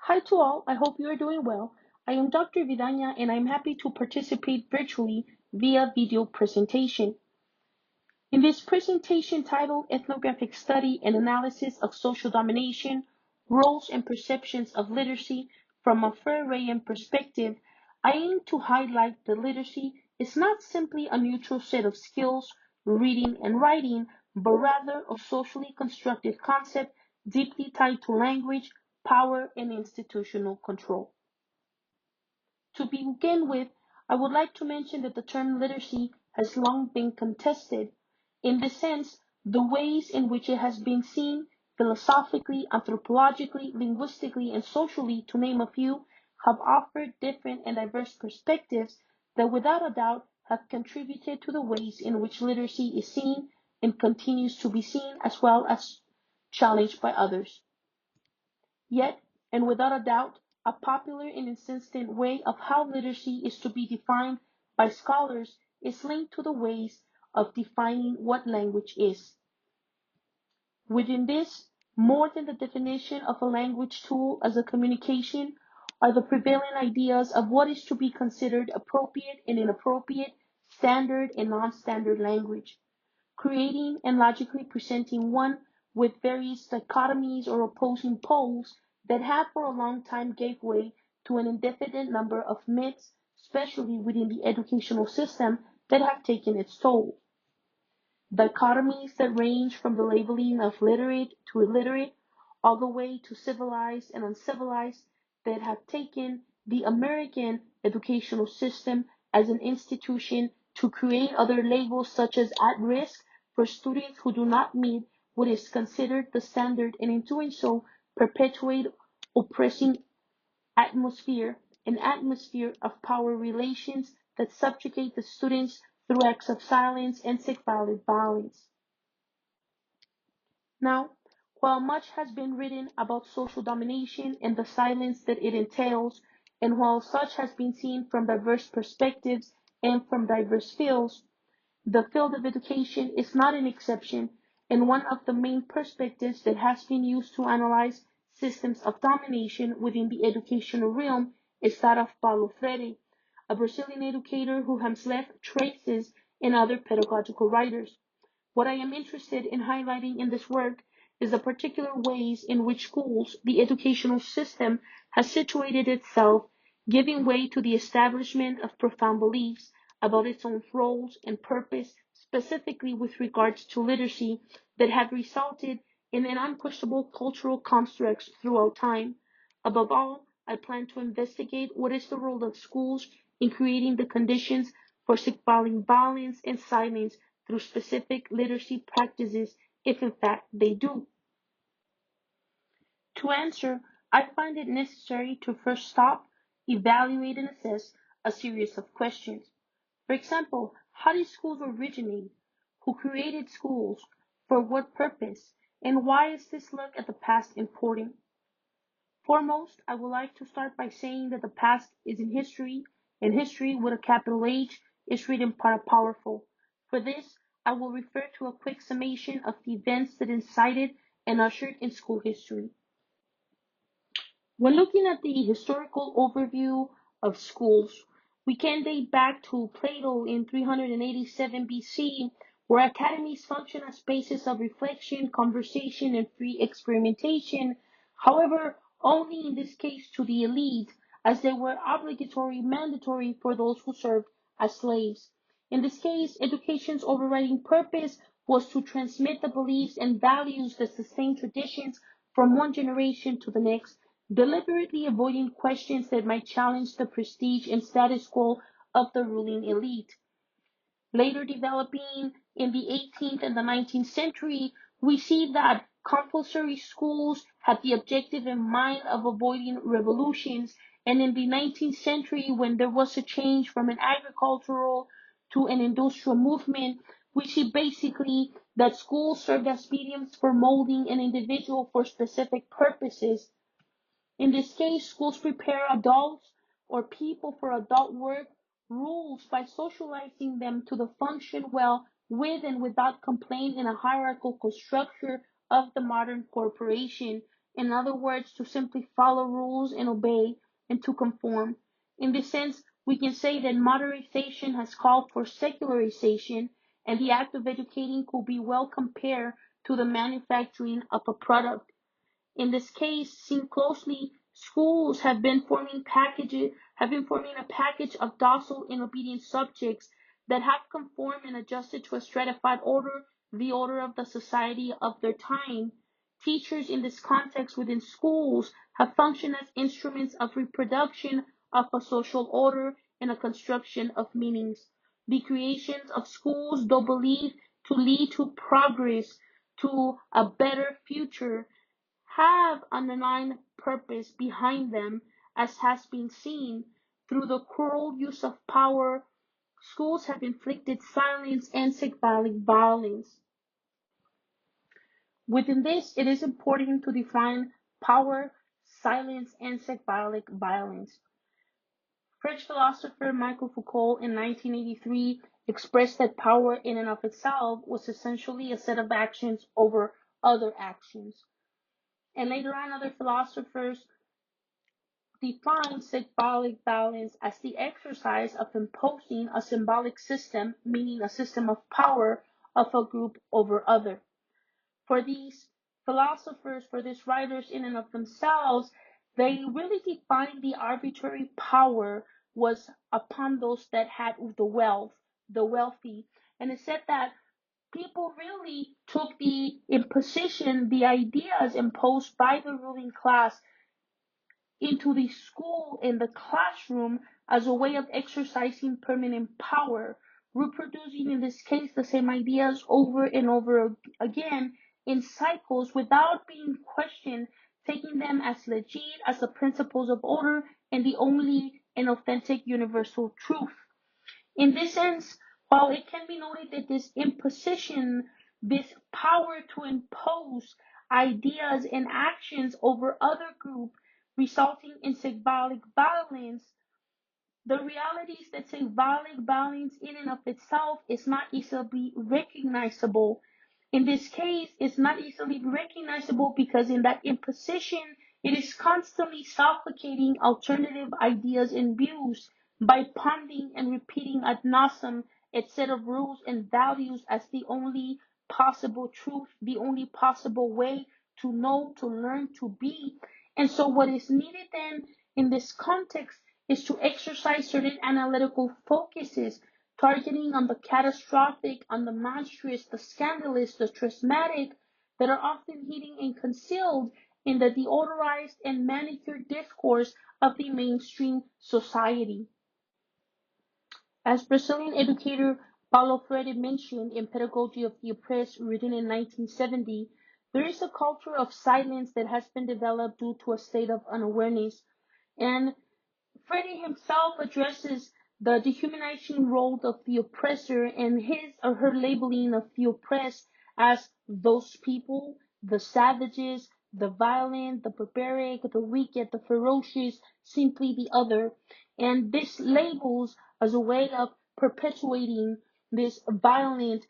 Hi to all, I hope you are doing well. I am Dr. Vidana and I'm happy to participate virtually via video presentation. In this presentation titled Ethnographic Study and Analysis of Social Domination, Roles and Perceptions of Literacy from a Freirean Perspective, I aim to highlight that literacy is not simply a neutral set of skills, reading and writing, but rather a socially constructed concept deeply tied to language, power, and institutional control. To begin with, I would like to mention that the term literacy has long been contested. In this sense, the ways in which it has been seen philosophically, anthropologically, linguistically, and socially, to name a few, have offered different and diverse perspectives that without a doubt have contributed to the ways in which literacy is seen and continues to be seen as well as challenged by others. Yet, and without a doubt, a popular and insistent way of how literacy is to be defined by scholars is linked to the ways of defining what language is. Within this, more than the definition of a language tool as a communication, are the prevailing ideas of what is to be considered appropriate and inappropriate, standard and non-standard language, creating and logically presenting one with various dichotomies or opposing poles that have for a long time gave way to an indefinite number of myths, especially within the educational system, that have taken its toll. Dichotomies that range from the labeling of literate to illiterate, all the way to civilized and uncivilized, that have taken the American educational system as an institution to create other labels such as at risk for students who do not meet what is considered the standard, and in doing so perpetuate oppressing atmosphere, an atmosphere of power relations that subjugate the students through acts of silence and symbolic violence. Now, while much has been written about social domination and the silence that it entails, and while such has been seen from diverse perspectives and from diverse fields, the field of education is not an exception, and one of the main perspectives that has been used to analyze systems of domination within the educational realm is that of Paulo Freire, a Brazilian educator who has left traces in other pedagogical writers. What I am interested in highlighting in this work is the particular ways in which schools, the educational system, has situated itself, giving way to the establishment of profound beliefs about its own roles and purpose, specifically with regards to literacy, that have resulted in an unquestionable cultural constructs throughout time. Above all, I plan to investigate what is the role of schools in creating the conditions for signaling violence and silence through specific literacy practices, if in fact they do. To answer, I find it necessary to first stop, evaluate, and assess a series of questions. For example, how did schools originate? Who created schools? For what purpose? And why is this look at the past important? Foremost, I would like to start by saying that the past is in history, and history with a capital H is written powerful. For this, I will refer to a quick summation of the events that incited and ushered in school history. When looking at the historical overview of schools, we can date back to Plato in 387 BC, where academies function as spaces of reflection, conversation, and free experimentation. However, only in this case to the elite, as they were obligatory, mandatory for those who served as slaves. In this case, education's overriding purpose was to transmit the beliefs and values that sustain traditions from one generation to the next, deliberately avoiding questions that might challenge the prestige and status quo of the ruling elite. Later developing in the 18th and the 19th century, we see that compulsory schools had the objective in mind of avoiding revolutions. And in the 19th century, when there was a change from an agricultural to an industrial movement, we see basically that schools served as mediums for molding an individual for specific purposes. In this case, schools prepare adults or people for adult work rules by socializing them to the function well with and without complaint in a hierarchical structure of the modern corporation. In other words, to simply follow rules and obey and to conform. In this sense, we can say that modernization has called for secularization, and the act of educating could be well compared to the manufacturing of a product. In this case, seen closely, schools have been forming a package of docile and obedient subjects that have conformed and adjusted to a stratified order, the order of the society of their time. Teachers in this context within schools have functioned as instruments of reproduction of a social order and a construction of meanings. The creations of schools, though believed to lead to progress, to a better future, have an underlying purpose behind them, as has been seen. Through the cruel use of power, schools have inflicted silence and symbolic violence. Within this, it is important to define power, silence, and symbolic violence. French philosopher Michel Foucault in 1983 expressed that power in and of itself was essentially a set of actions over other actions. And later on, other philosophers defined symbolic violence as the exercise of imposing a symbolic system, meaning a system of power of a group over other. For these philosophers, for these writers in and of themselves, they really defined the arbitrary power was upon those that had the wealth, the wealthy. And it said that people really took the imposition, the ideas imposed by the ruling class into the school and the classroom as a way of exercising permanent power, reproducing in this case the same ideas over and over again in cycles without being questioned, taking them as legit as the principles of order and the only and authentic universal truth. In this sense, while it can be noted that this imposition, this power to impose ideas and actions over other groups, resulting in symbolic violence, the reality is that symbolic violence in and of itself is not easily recognizable. In this case, it's not easily recognizable because in that imposition, it is constantly suffocating alternative ideas and views by pounding and repeating ad nauseam a set of rules and values as the only possible truth, the only possible way to know, to learn, to be. And so what is needed then in this context is to exercise certain analytical focuses, targeting on the catastrophic, on the monstrous, the scandalous, the traumatic, that are often hidden and concealed in the deodorized and manicured discourse of the mainstream society. As Brazilian educator Paulo Freire mentioned in Pedagogy of the Oppressed, written in 1970, there is a culture of silence that has been developed due to a state of unawareness. And Freddie himself addresses the dehumanizing role of the oppressor and his or her labeling of the oppressed as those people, the savages, the violent, the barbaric, the wicked, the ferocious, simply the other. And this labels as a way of perpetuating this violent,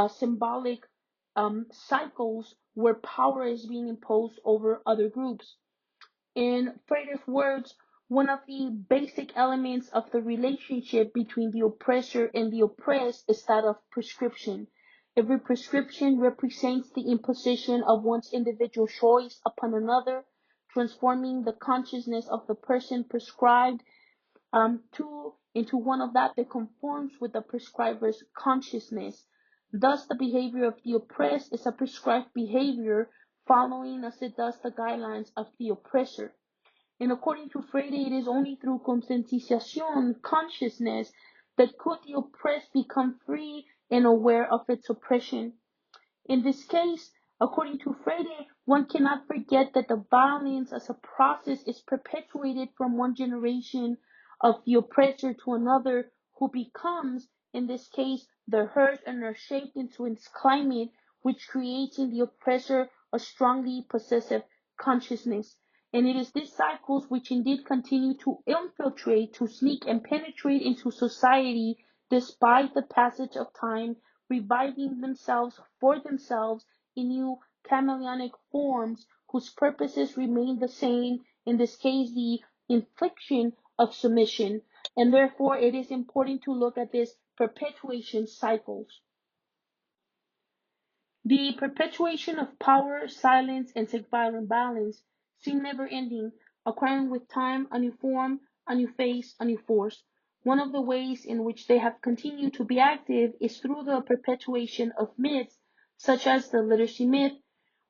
symbolic cycles where power is being imposed over other groups. In Freire's words, one of the basic elements of the relationship between the oppressor and the oppressed is that of prescription. Every prescription represents the imposition of one's individual choice upon another, transforming the consciousness of the person prescribed into one of that conforms with the prescriber's consciousness. Thus, the behavior of the oppressed is a prescribed behavior, following as it does the guidelines of the oppressor. And according to Freire, it is only through conscientización, consciousness, that could the oppressed become free and aware of its oppression. In this case, according to Freire, one cannot forget that the violence as a process is perpetuated from one generation of the oppressor to another, who becomes, in this case, the hurt and are shaped into its climate, which creates in the oppressor a strongly possessive consciousness. And it is these cycles which indeed continue to infiltrate, to sneak and penetrate into society despite the passage of time, reviving themselves for themselves in new chameleonic forms, whose purposes remain the same, in this case, the infliction of submission, and therefore it is important to look at these perpetuation cycles. The perpetuation of power, silence, and violent balance seem never ending, acquiring with time a new form, a new face, a new force. One of the ways in which they have continued to be active is through the perpetuation of myths, such as the literacy myth,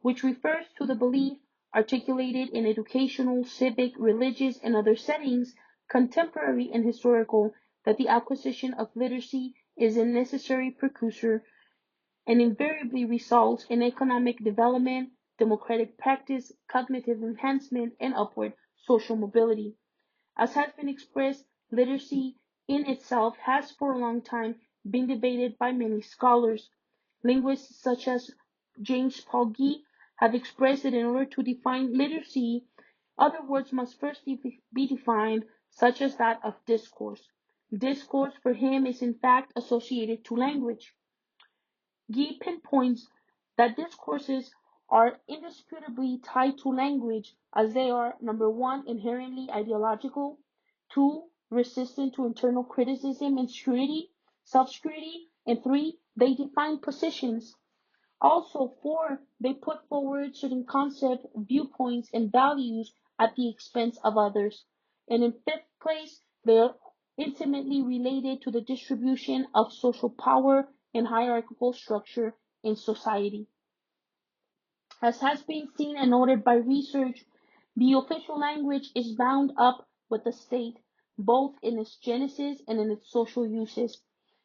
which refers to the belief, articulated in educational, civic, religious, and other settings, contemporary and historical, that the acquisition of literacy is a necessary precursor and invariably results in economic development, democratic practice, cognitive enhancement, and upward social mobility. As has been expressed, literacy in itself has for a long time been debated by many scholars. Linguists such as James Paul Gee have expressed that in order to define literacy, other words must first be defined, such as that of discourse. Discourse for him is in fact associated to language. Gee pinpoints that discourses are indisputably tied to language as they are, number one, inherently ideological, two, resistant to internal criticism and scrutiny, self-scrutiny, and three, they define positions. Also, four, they put forward certain concepts, viewpoints, and values at the expense of others. And in fifth place, they are intimately related to the distribution of social power and hierarchical structure in society. As has been seen and noted by research, the official language is bound up with the state, both in its genesis and in its social uses.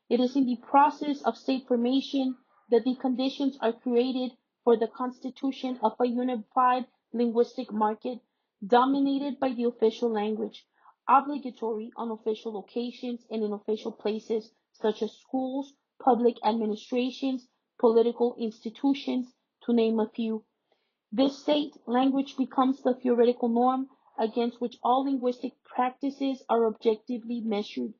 It is in the process of state formation that the conditions are created for the constitution of a unified linguistic market dominated by the official language, obligatory on official locations and in official places such as schools, public administrations, political institutions, to name a few. This state language becomes the theoretical norm against which all linguistic practices are objectively measured.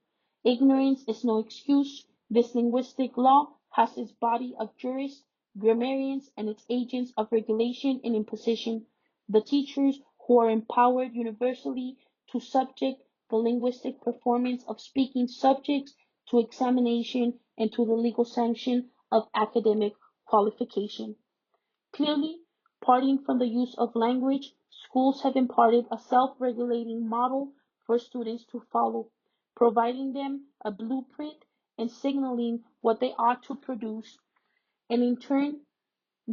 Ignorance is no excuse. This linguistic law has its body of jurists, grammarians, and its agents of regulation and imposition, the teachers who are empowered universally to subject the linguistic performance of speaking subjects to examination and to the legal sanction of academic qualification. Clearly, parting from the use of language, schools have imparted a self-regulating model for students to follow, providing them a blueprint and signaling what they ought to produce, and in turn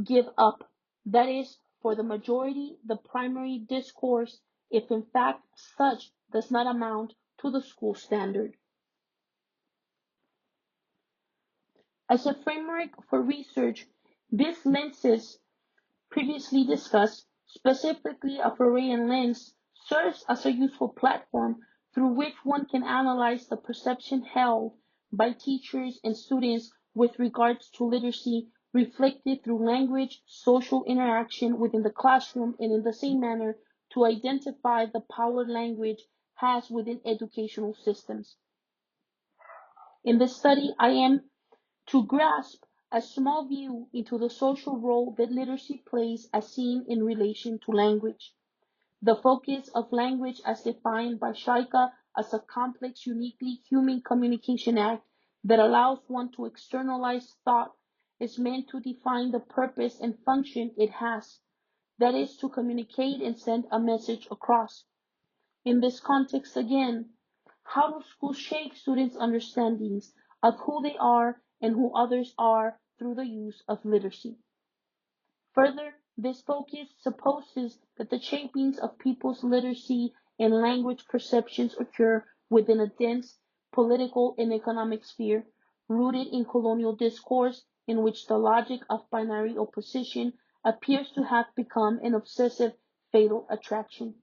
give up. That is, for the majority, the primary discourse, if in fact such does not amount to the school standard. As a framework for research, these lenses previously discussed, specifically a Fourier lens, serves as a useful platform through which one can analyze the perception held by teachers and students with regards to literacy reflected through language, social interaction within the classroom, and in the same manner to identify the power language has within educational systems. In this study, I am to grasp a small view into the social role that literacy plays as seen in relation to language. The focus of language as defined by Shaika as a complex, uniquely human communication act that allows one to externalize thought is meant to define the purpose and function it has, that is, to communicate and send a message across. In this context again, how do schools shape students' understandings of who they are and who others are through the use of literacy? Further, this focus supposes that the shapings of people's literacy and language perceptions occur within a dense political and economic sphere, rooted in colonial discourse in which the logic of binary opposition appears to have become an obsessive fatal attraction.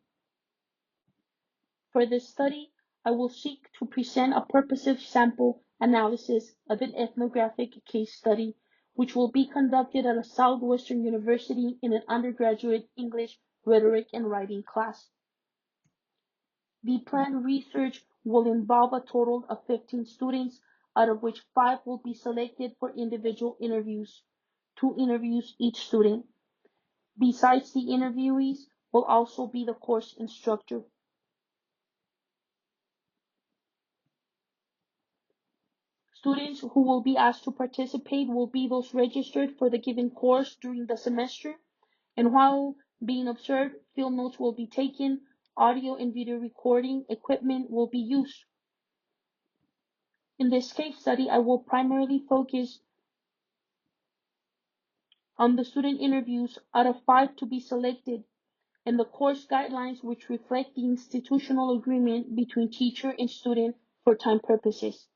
For this study, I will seek to present a purposive sample analysis of an ethnographic case study, which will be conducted at a Southwestern University in an undergraduate English rhetoric and writing class. The planned research will involve a total of 15 students, out of which 5 will be selected for individual interviews, 2 interviews each student. besides the interviewees, will also be the course instructor. Students who will be asked to participate will be those registered for the given course during the semester, and while being observed, field notes will be taken, audio and video recording equipment will be used. In this case study, I will primarily focus on the student interviews out of 5 to be selected and the course guidelines which reflect the institutional agreement between teacher and student for time purposes.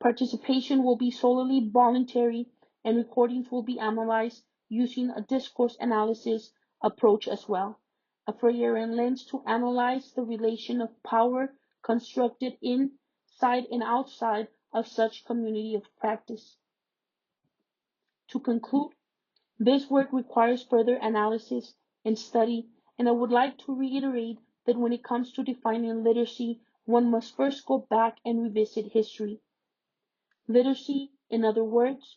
Participation will be solely voluntary and recordings will be analyzed using a discourse analysis approach as well, a Freudian lens to analyze the relation of power constructed inside and outside of such community of practice. To conclude, this work requires further analysis and study, and I would like to reiterate that when it comes to defining literacy, one must first go back and revisit history. Literacy, in other words,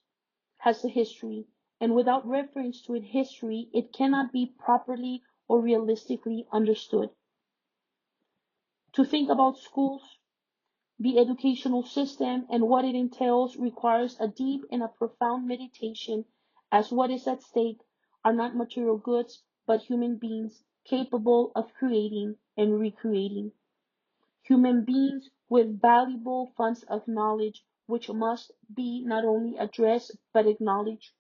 has a history, and without reference to its history, it cannot be properly or realistically understood. To think about schools, the educational system, and what it entails requires a deep and a profound meditation, as what is at stake are not material goods, but human beings capable of creating and recreating. Human beings with valuable funds of knowledge which must be not only addressed but acknowledged.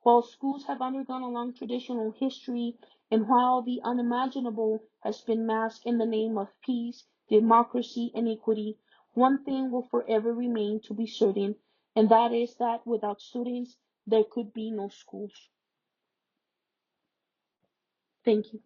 While schools have undergone a long traditional history, and while the unimaginable has been masked in the name of peace, democracy, and equity, one thing will forever remain to be certain, and that is that without students, there could be no schools. Thank you.